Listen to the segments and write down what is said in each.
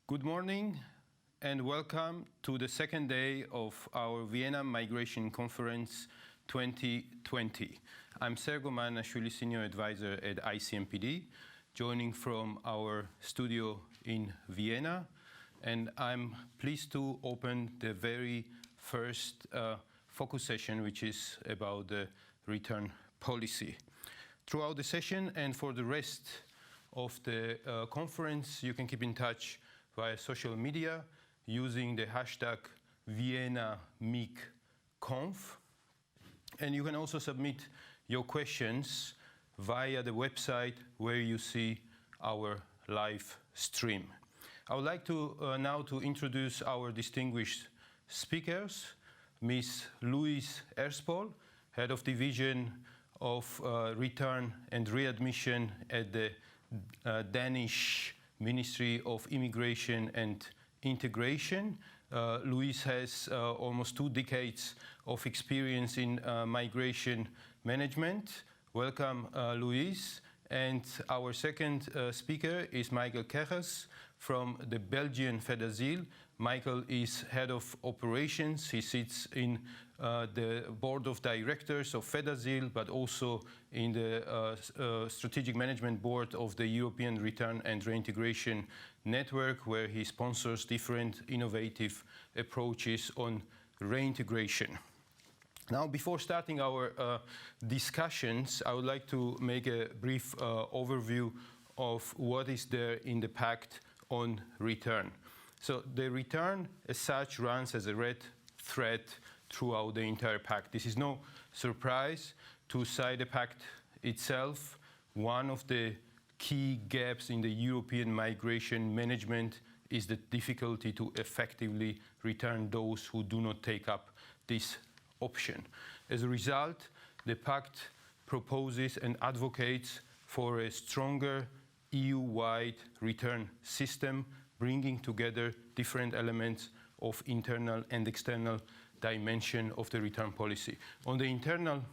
Good morning and welcome to the second day of our Vienna Migration Conference 2020. I'm Sergo, Mananashvili, Senior Advisor at ICMPD, joining from our studio in Vienna, and I'm pleased to open the very first focus session, which is about the return policy. Throughout the session and for the rest of the conference, you can keep in touch via social media using the hashtag ViennaMigConf. And you can also submit your questions via the website where you see our live stream. I would like to now to introduce our distinguished speakers, Ms. Louise Ersbøll, Head of Division of Return and Readmission at the Danish Ministry of Immigration and Integration. Louise has almost 2 decades of experience in migration management. Welcome, Louise. And our second speaker is Michael Kegels from the Belgian FedAsyl. Michael is Head of Operations. He sits in the Board of Directors of FedAsyl, but also in the Strategic Management Board of the European Return and Reintegration Network, where he sponsors different innovative approaches on reintegration. Now, before starting our discussions, I would like to make a brief overview of what is there in the Pact on return. So the return as such runs as a red thread throughout the entire Pact. This is no surprise to cite the Pact itself. One of the key gaps in the European migration management is the difficulty to effectively return those who do not take up this option. As a result, the Pact proposes and advocates for a stronger EU-wide return system, bringing together different elements of internal and external dimension of the return policy. On the internal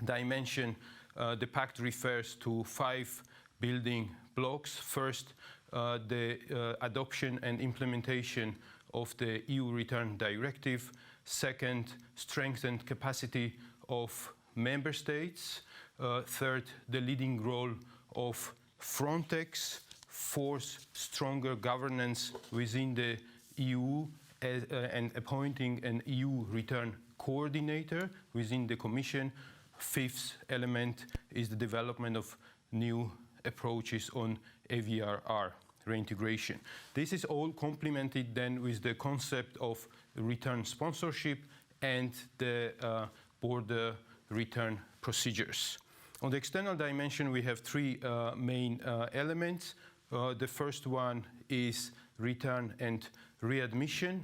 dimension, the Pact refers to 5 building blocks. First, the adoption and implementation of the EU Return Directive. Second, strengthened capacity of member states. Third, the leading role of Frontex. Fourth, stronger governance within the EU and appointing an EU return coordinator within the Commission. Fifth element is the development of new approaches on AVRR, reintegration. This is all complemented then with the concept of return sponsorship and the border return procedures. On the external dimension, we have 3 main elements. The first one is return and readmission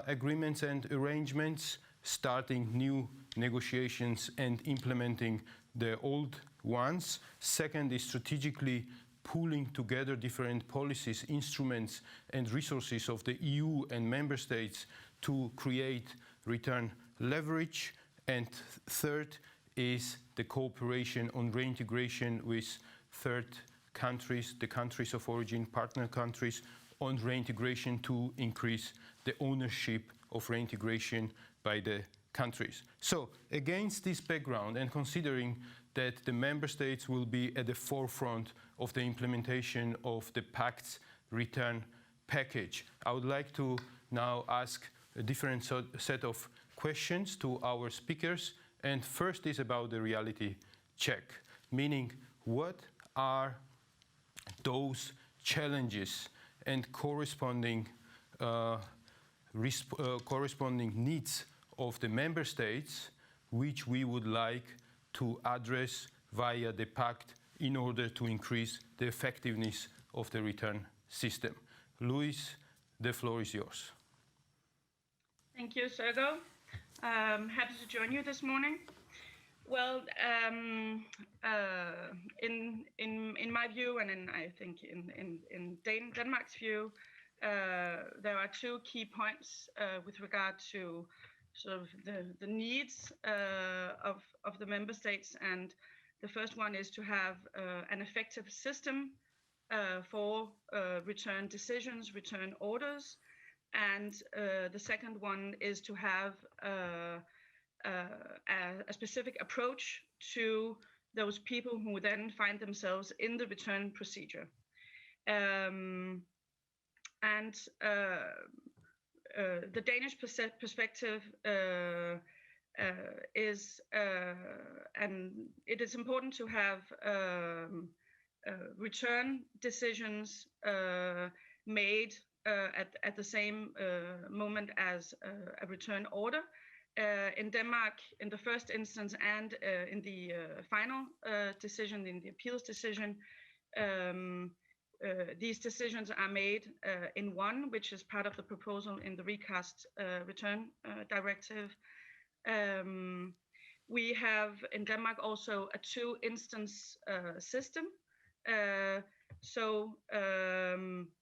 agreements and arrangements, starting new negotiations and implementing the old ones. Second is strategically pooling together different policies, instruments, and resources of the EU and member states to create return leverage. And third is the cooperation on reintegration with third countries, the countries of origin, partner countries, on reintegration to increase the ownership of reintegration by the countries. So, against this background and considering that the member states will be at the forefront of the implementation of the Pact's return package, I would like to now ask a different set of questions to our speakers. And first is about the reality check, meaning what are those challenges and corresponding needs of the member states which we would like to address via the Pact in order to increase the effectiveness of the return system. Louise, the floor is yours. Thank you, Sergo. Happy to join you this morning. Well, in my view, and I think in Denmark's view, there are 2 key points with regard to sort of the needs of the member states. And the first one is to have an effective system for return decisions, return orders. And the second one is to have a specific approach to those people who then find themselves in the return procedure. The Danish perspective is, and it is important to have return decisions made at the same moment as a return order. In Denmark, in the first instance and in the final decision, in the appeals decision, these decisions are made in one, which is part of the proposal in the recast return directive. We have in Denmark also a two-instance system.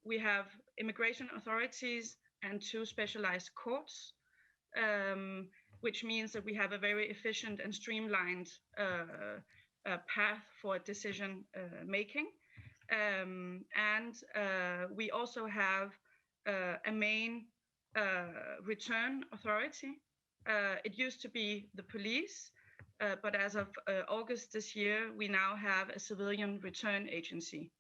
We have immigration authorities and two specialized courts, which means that we have a very efficient and streamlined path for decision making. We also have a main return authority. It used to be the police, but as of August this year, we now have a civilian return agency.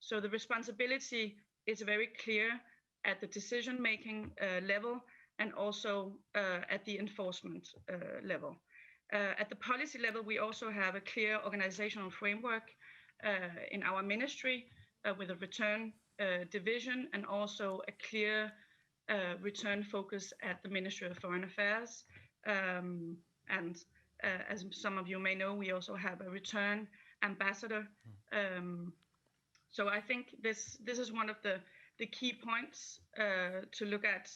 So the responsibility is very clear at the decision-making level and also at the enforcement level. At the policy level, we also have a clear organizational framework in our ministry with a return division and also a clear return focus at the Ministry of Foreign Affairs. As some of you may know, we also have a return ambassador. So I think this is one of the key points to look at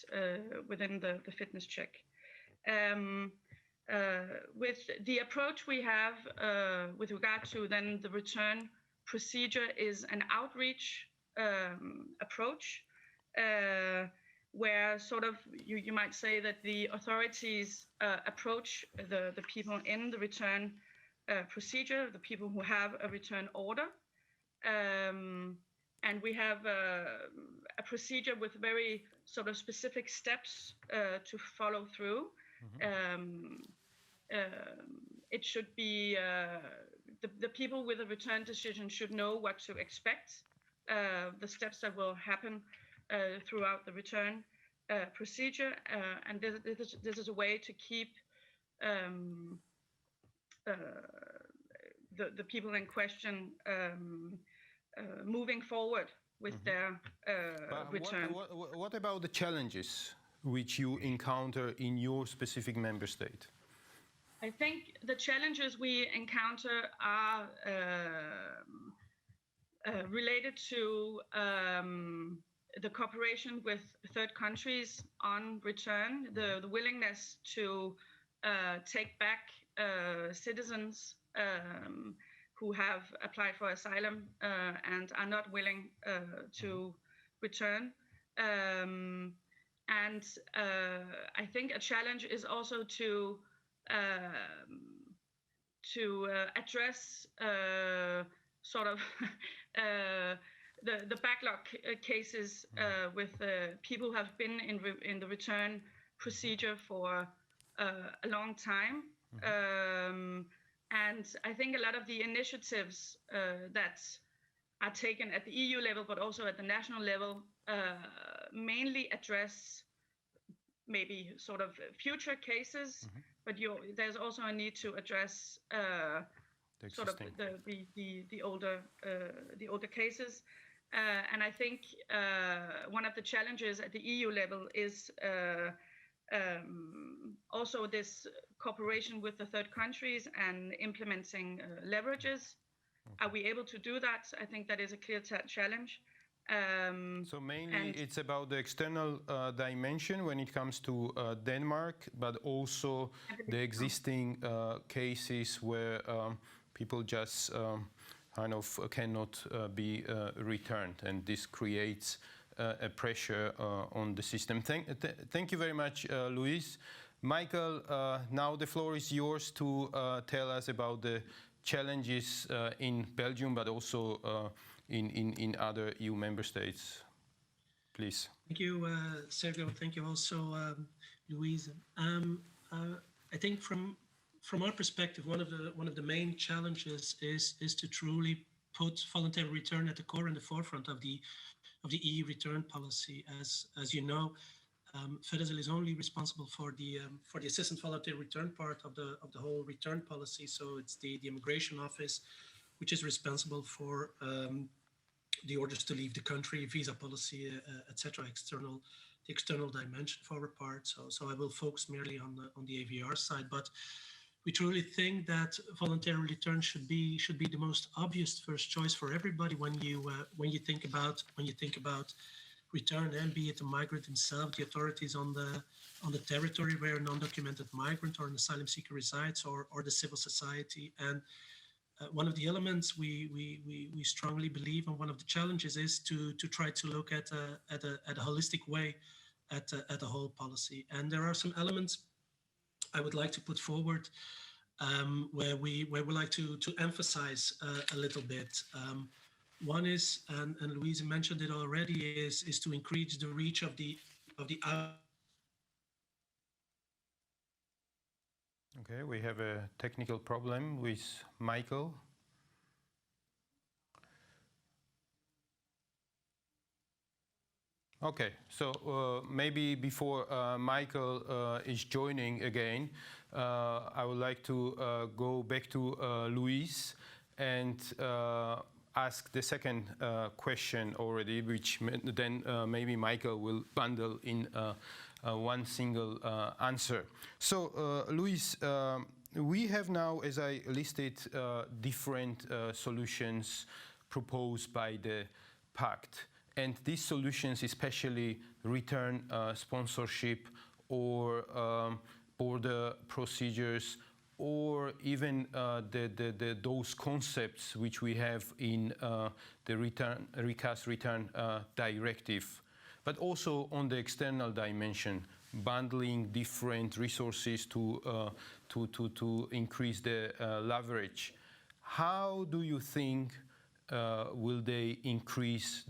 within the fitness check. With the approach we have with regard to then the return procedure is an outreach approach, where sort of you might say that the authorities approach the people in the return procedure, the people who have a return order. And we have a procedure with very sort of specific steps to follow through. It should be, the people with a return decision should know what to expect, the steps that will happen throughout the return procedure. And this is a way to keep the people in question moving forward with their return. What about the challenges which you encounter in your specific member state? I think the challenges we encounter are related to the cooperation with third countries on return, the willingness to take back citizens who have applied for asylum and are not willing to return. And I think a challenge is also to address sort of the backlog cases with people who have been in the return procedure for a long time. And I think a lot of the initiatives that are taken at the EU level, but also at the national level, mainly address maybe sort of future cases, but there's also a need to address sort of the older cases. And I think one of the challenges at the EU level is also this cooperation with the third countries and implementing leverages. Are we able to do that? I think that is a clear challenge. So mainly it's about the external dimension when it comes to Denmark, but also the existing cases where people just kind of cannot be returned, and this creates a pressure on the system. Thank you very much, Louise. Michael, now the floor is yours to tell us about the challenges in Belgium, but also in other EU member states. Please. Thank you, Sergo. Thank you also, Louise. I think from our perspective, one of the main challenges is to truly put voluntary return at the core and the forefront of the EU return policy. As you know, Federal is only responsible for the assistant voluntary return part of the whole return policy. So it's the Immigration Office, which is responsible for the orders to leave the country, visa policy, etc. The external dimension for our part. So I will focus merely on the AVR side, but we truly think that voluntary return should be the most obvious first choice for everybody when you think about return, and be it the migrant himself, the authorities on the territory where a non-documented migrant or an asylum seeker resides, or the civil society. And one of the elements we strongly believe, and one of the challenges, is to try to look at a holistic way at the whole policy. And there are some elements I would like to put forward where we like to emphasize a little bit. One is, and Louise mentioned it already, is to increase the reach of the Okay, we have a technical problem with Michael. Okay, so maybe before Michael is joining again, I would like to go back to Louise and ask the second question already, which then maybe Michael will bundle in one single answer. So, Louise, we have now, as I listed, different solutions proposed by the Pact. And these solutions, especially return sponsorship or border procedures, or even those concepts which we have in the recast return directive, but also on the external dimension, bundling different resources to increase the leverage. How do you think will they increase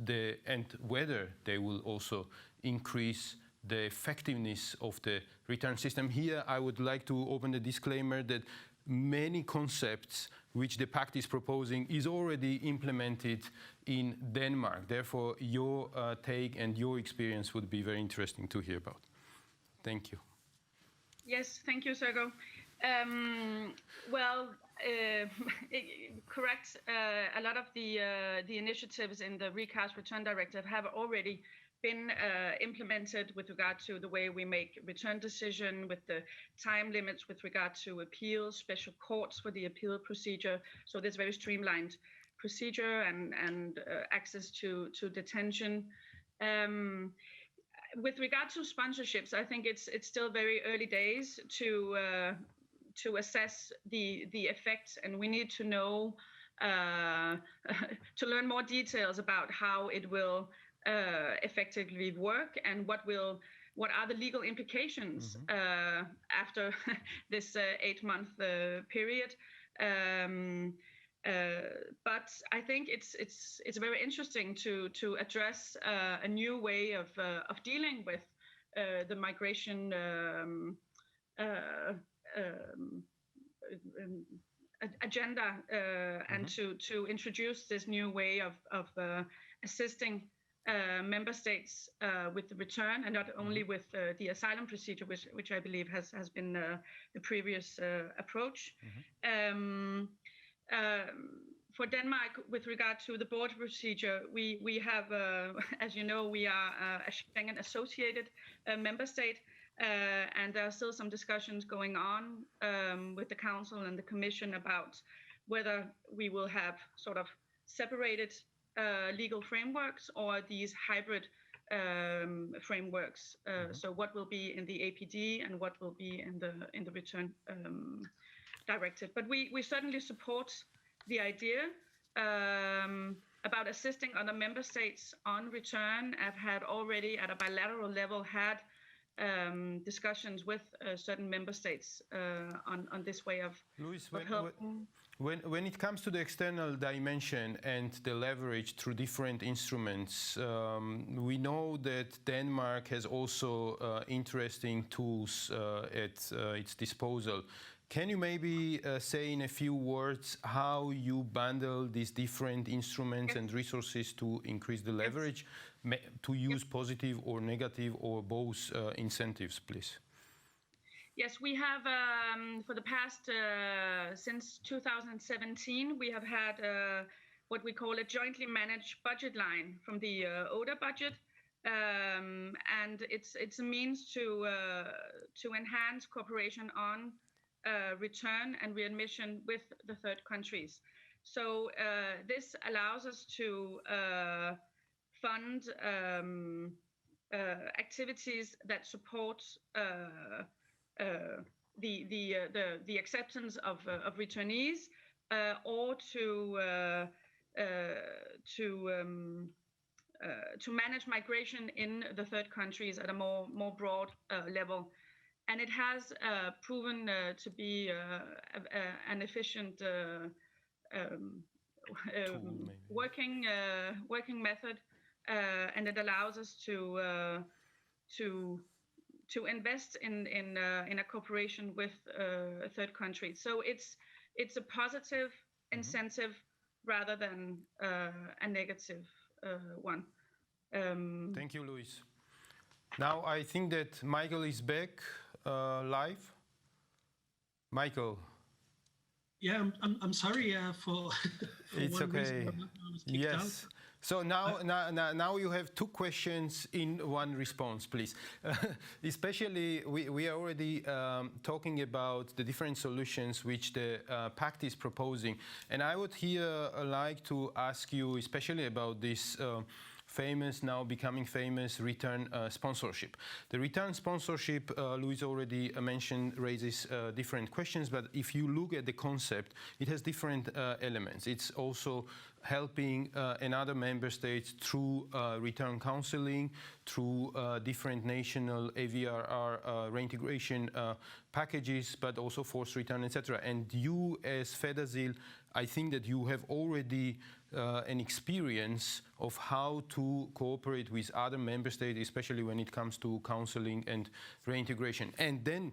and whether they will also increase the effectiveness of the return system? Here I would like to open a disclaimer that many concepts which the Pact is proposing is already implemented in Denmark. Therefore, your take and your experience would be very interesting to hear about. Thank you. Yes, thank you, Sergo. Correct. A lot of the initiatives in the recast return directive have already been implemented with regard to the way we make return decision, with the time limits with regard to appeals, special courts for the appeal procedure. So this very streamlined procedure and access to detention. With regard to sponsorships, I think it's still very early days to assess the effects, and we need to know to learn more details about how it will effectively work, and what are the legal implications after this 8-month period. But I think it's very interesting to address a new way of dealing with the migration agenda, and to introduce this new way of assisting member states with the return, and not only with the asylum procedure, which I believe has been the previous approach. For Denmark, with regard to the border procedure, we have, as you know, we are a Schengen associated member state, and there are still some discussions going on with the Council and the Commission about whether we will have sort of separated legal frameworks or these hybrid frameworks. So what will be in the APD and what will be in the return directive. But we certainly support the idea about assisting other member states on return. I've had already at a bilateral level had discussions with certain member states on this way of Louise, helping. when it comes to the external dimension and the leverage through different instruments, we know that Denmark has also interesting tools at its disposal. Can you maybe say in a few words how you bundle these different instruments and resources to increase the leverage, to use positive or negative or both incentives, please? Yes, we have, for the past, since 2017, we have had what we call a jointly managed budget line from the ODA budget. And it's a means to enhance cooperation on return and readmission with the third countries. So this allows us to fund activities that support the acceptance of returnees, or to manage migration in the third countries at a more broad level. And it has proven to be an efficient working method, and it allows us to invest in a cooperation with a third country. So it's a positive incentive rather than a negative one. Thank you, Louise. Now I think that Michael is back live. Michael. Yeah, I'm sorry for it's one okay. reason I was kicked out. So now you have two questions in one response, please. Especially, we are already talking about the different solutions which the Pact is proposing. And I would here like to ask you especially about this famous, now becoming famous, return sponsorship. The return sponsorship, Louise already mentioned, raises different questions, but if you look at the concept, it has different elements. It's also helping another member states through return counseling, through different national AVRR reintegration packages, but also forced return, etc. And you, as Fedasil, I think that you have already an experience of how to cooperate with other member states, especially when it comes to counseling and reintegration. And then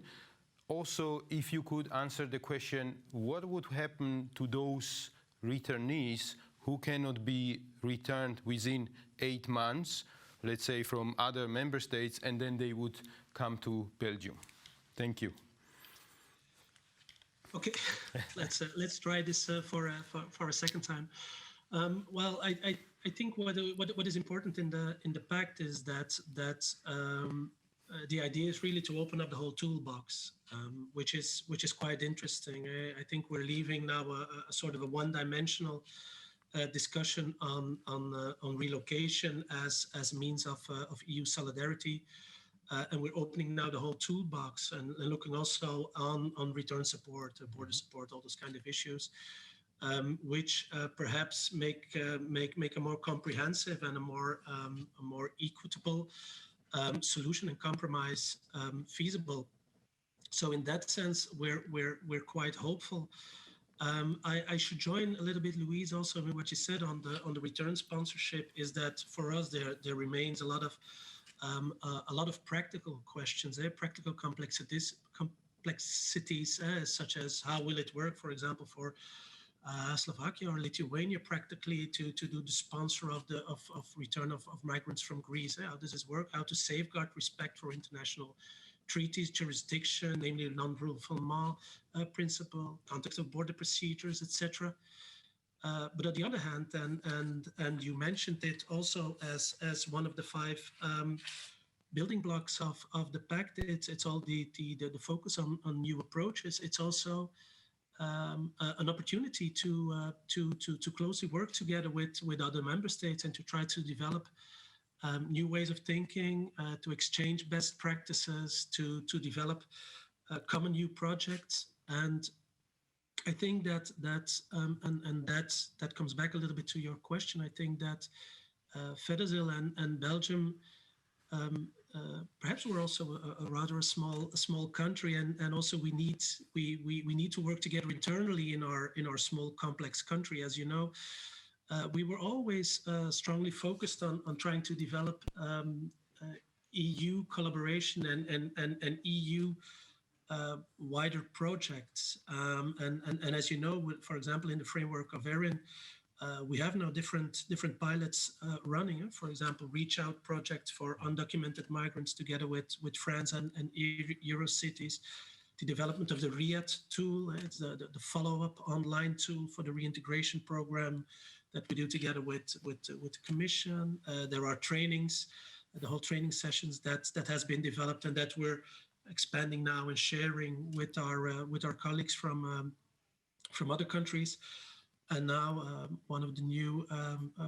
also, if you could answer the question, what would happen to those returnees who cannot be returned within 8 months, let's say from other member states, and then they would come to Belgium? Thank you. Okay, let's try this for a second time. Well, I think what is important in the Pact is that the idea is really to open up the whole toolbox, which is quite interesting. I think we're leaving now a sort of a one-dimensional discussion on relocation as a means of EU solidarity. And we're opening now the whole toolbox and looking also on return support, border support, all those kind of issues, which perhaps make a more comprehensive and a more equitable solution and compromise feasible. So in that sense, we're quite hopeful. I should join a little bit, Louise, also in what you said on the return sponsorship, is that for us there remains a lot of practical questions, practical complexities, such as how will it work, for example, for Slovakia or Lithuania practically to do the sponsor of return of migrants from Greece. How does this work? How to safeguard respect for international treaties, jurisdiction, namely non-refoulement principle, context of border procedures, etc. But on the other hand, and you mentioned it also as one of the 5 building blocks of the Pact, it's all the focus on new approaches. It's also an opportunity to closely work together with other member states and to try to develop new ways of thinking, to exchange best practices, to develop common new projects. And I think that comes back a little bit to your question. I think that Fedasil and Belgium perhaps we're also a rather small country, and also we need to work together internally in our small complex country. As you know, we were always strongly focused on trying to develop EU collaboration and EU wider projects. And as you know, for example, in the framework of ERIN, we have now different pilots running. For example, Reach Out project for undocumented migrants together with France and Eurocities. The development of the READ tool, it's the follow-up online tool for the reintegration program that we do together with the Commission. There are trainings, the whole training sessions that has been developed and that we're expanding now and sharing with our colleagues from other countries. And now one of the new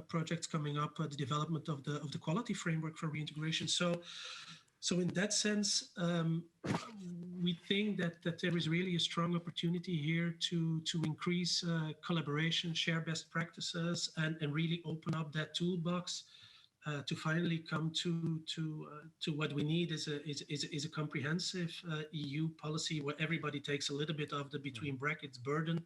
projects coming up, the development of the quality framework for reintegration. So in that sense, we think that there is really a strong opportunity here to increase collaboration, share best practices, and really open up that toolbox to finally come to what we need is a comprehensive EU policy where everybody takes a little bit of the between brackets burden.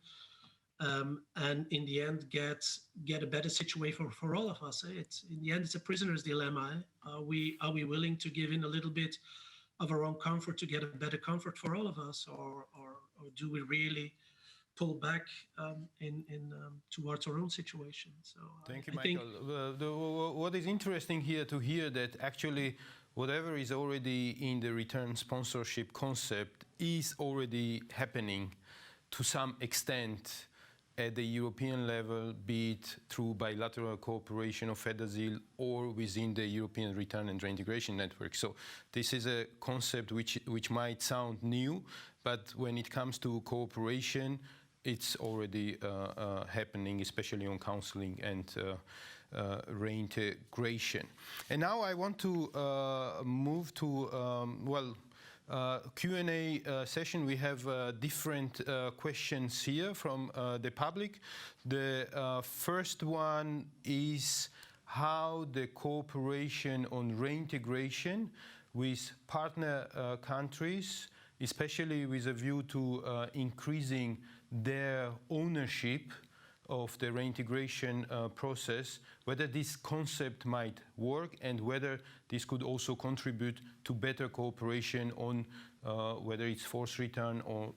And in the end, get a better situation for all of us. In the end, it's a prisoner's dilemma. Are we willing to give in a little bit of our own comfort to get a better comfort for all of us, or do we really pull back towards our own situation? So thank you, Michael. What is interesting here to hear that actually whatever is already in the return sponsorship concept is already happening to some extent at the European level, be it through bilateral cooperation of FedAsyl or within the European Return and Reintegration Network. So this is a concept which might sound new, but when it comes to cooperation, it's already happening, especially on counseling and reintegration. And now I want to move to, Q&A session. We have different questions here from the public. The first one is how the cooperation on reintegration with partner countries, especially with a view to increasing their ownership of the reintegration process, whether this concept might work and whether this could also contribute to better cooperation on whether it's forced return or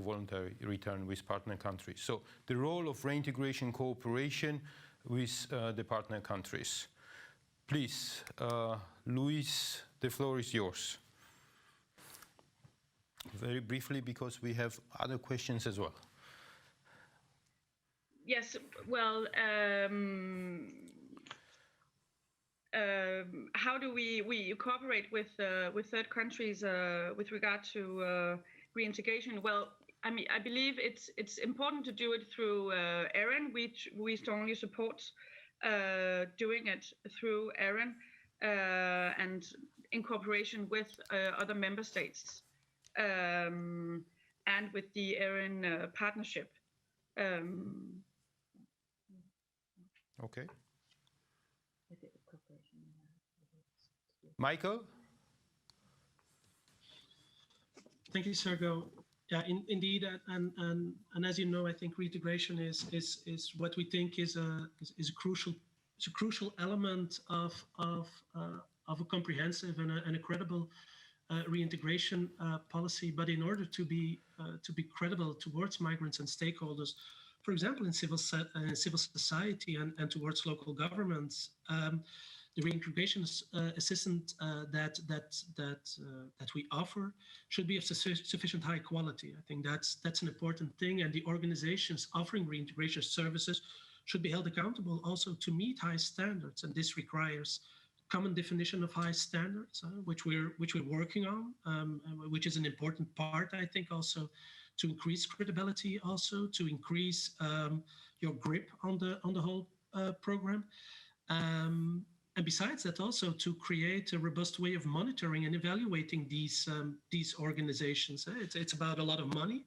voluntary return with partner countries. So the role of reintegration cooperation with the partner countries. Please, Louise, the floor is yours. Very briefly, because we have other questions as well. Yes, well, how do we cooperate with third countries with regard to reintegration? Well, I mean, I believe it's important to do it through ERIN, which we strongly support doing it through ERIN and in cooperation with other member states and with the ERIN partnership. Okay. Michael? Thank you, Sergo. Yeah, indeed, and as you know, I think reintegration is what we think is a crucial element of a comprehensive and a credible reintegration policy. But in order to be credible towards migrants and stakeholders, for example, in civil society and towards local governments, the reintegration assistance that we offer should be of sufficient high quality. I think that's an important thing, and the organizations offering reintegration services should be held accountable also to meet high standards, and this requires common definition of high standards, which we're working on, which is an important part, I think, also to increase credibility, also to increase your grip on the whole program, and besides that, also to create a robust way of monitoring and evaluating these organizations. It's about a lot of money,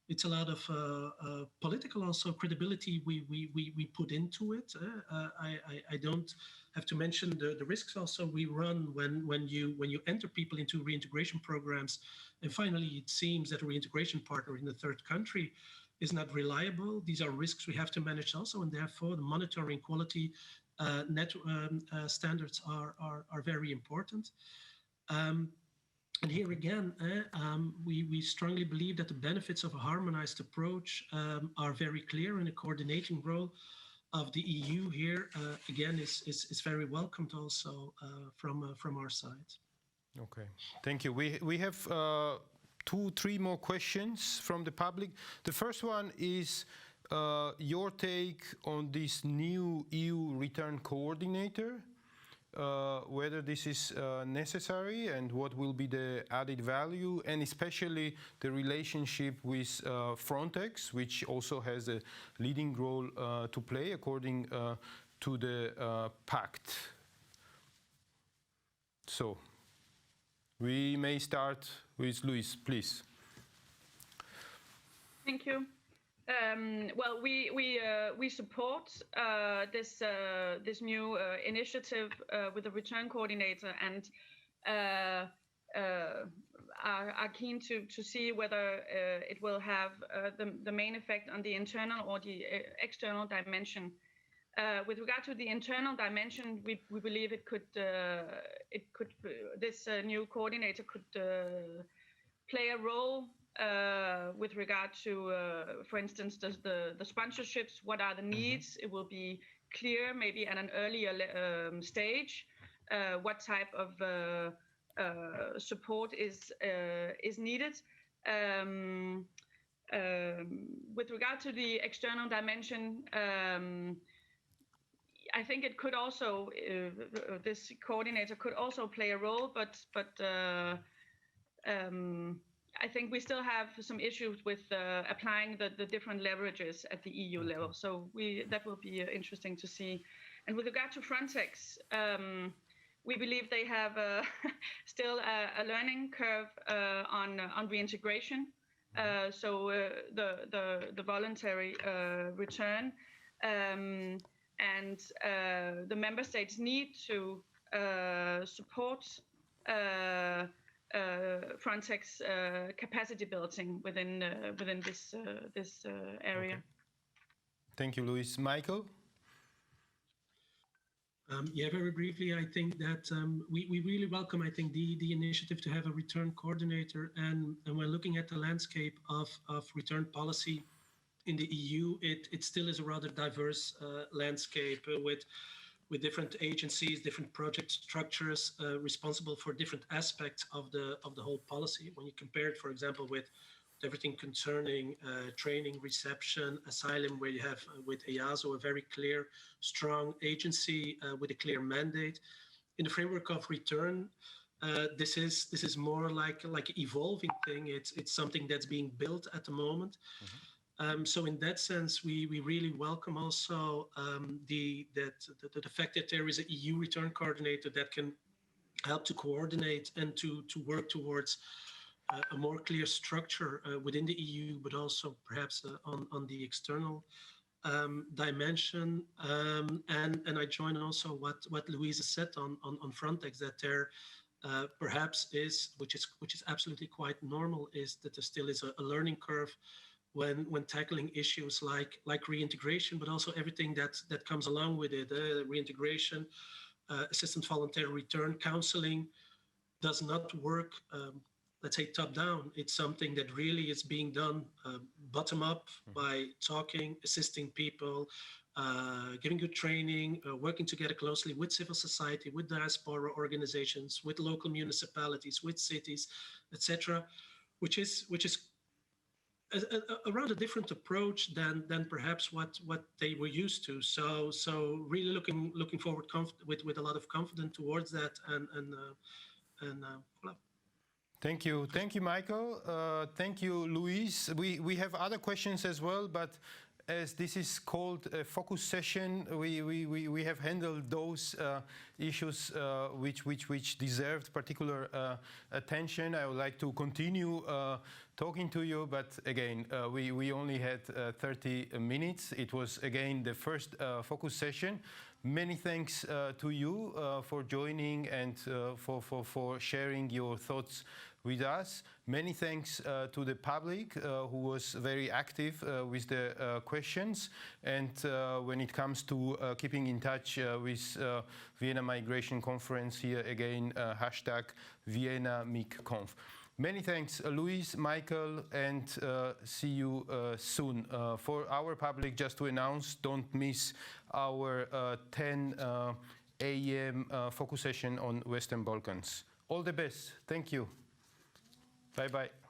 it's a lot of political also credibility we put into it. I don't have to mention the risks also we run when you enter people into reintegration programs, and finally it seems that a reintegration partner in the third country is not reliable. These are risks we have to manage also, and therefore the monitoring quality standards are very important. And here again, we strongly believe that the benefits of a harmonized approach are very clear, and a coordinating role of the EU here, again, is very welcomed also from our side. Okay, thank you. We have 2-3 more questions from the public. The first one is your take on this new EU return coordinator, whether this is necessary and what will be the added value, and especially the relationship with Frontex, which also has a leading role to play according to the Pact. So we may start with Louise, please. Thank you. Well, we support this new initiative with the return coordinator, and are keen to see whether it will have the main effect on the internal or the external dimension. With regard to the internal dimension, we believe this new coordinator could play a role with regard to, for instance, the sponsorships. What are the needs? It will be clear, maybe at an earlier stage, what type of support is needed. With regard to the external dimension, I think it could also, this coordinator could also play a role, but I think we still have some issues with applying the different leverages at the EU level. So that will be interesting to see. And with regard to Frontex, we believe they have still a learning curve on reintegration. So the voluntary return. And the member states need to support Frontex capacity building within this area. Okay. Thank you, Louise. Michael? Yeah, very briefly, I think that we really welcome, I think, the initiative to have a return coordinator. And when looking at the landscape of return policy in the EU, it still is a rather diverse landscape with different agencies, different project structures responsible for different aspects of the whole policy. When you compare it, for example, with everything concerning training, reception, asylum, where you have with EASO a very clear, strong agency with a clear mandate. In the framework of return, this is more like an evolving thing. It's something that's being built at the moment. So in that sense, we really welcome also the fact that there is an EU return coordinator that can help to coordinate and to work towards a more clear structure within the EU, but also perhaps on the external dimension. And I join also what Louise said on Frontex, that there perhaps is, which is absolutely quite normal, is that there still is a learning curve when tackling issues like reintegration, but also everything that comes along with it. Reintegration, assistance voluntary return, counseling does not work, let's say, top down. It's something that really is being done bottom up by talking, assisting people, giving good training, working together closely with civil society, with diaspora organizations, with local municipalities, with cities, etc., which is a rather different approach than perhaps what they were used to. So really looking forward with a lot of confidence towards that, and voilà. Thank you, Michael. Thank you, Louise. We have other questions as well, but as this is called a focus session, we have handled those issues which deserved particular attention. I would like to continue talking to you, but again, we only had 30 minutes. It was, again, the first focus session. Many thanks to you for joining and for sharing your thoughts with us. Many thanks to the public who was very active with the questions. And when it comes to keeping in touch with Vienna Migration Conference, here again, hashtag VienaMigConf. Many thanks, Louise, Michael, and see you soon. For our public, just to announce, don't miss our 10 a.m. focus session on Western Balkans. All the best. Thank you. Bye-bye.